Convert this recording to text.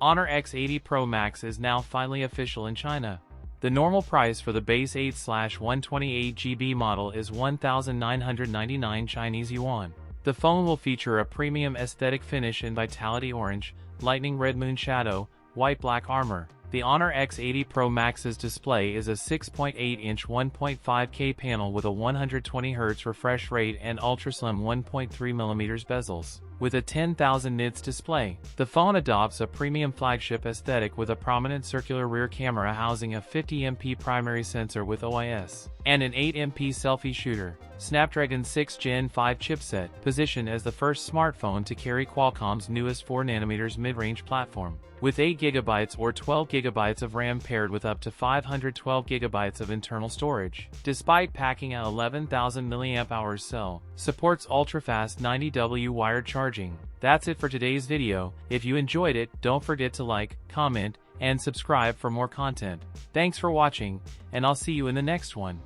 Honor X80 Pro Max is now finally official in China. The normal price for the base 8/128GB model is 1,999 Chinese yuan. The phone will feature a premium aesthetic finish in Vitality Orange, Lightning Red Moon Shadow, White Black Armor. The Honor X80 Pro Max's display is a 6.8-inch 1.5K panel with a 120Hz refresh rate and ultra-slim 1.3mm bezels. With a 10,000 nits display, the phone adopts a premium flagship aesthetic with a prominent circular rear camera housing a 50MP primary sensor with OIS, and an 8MP selfie shooter. Snapdragon 6 Gen 5 chipset, positioned as the first smartphone to carry Qualcomm's newest 4nm mid-range platform. With 8GB or 12GB of RAM paired with up to 512GB of internal storage. Despite packing a 11,000 mAh cell, supports ultra-fast 90W wired charging. That's it for today's video. If you enjoyed it, don't forget to like, comment, and subscribe for more content. Thanks for watching, and I'll see you in the next one.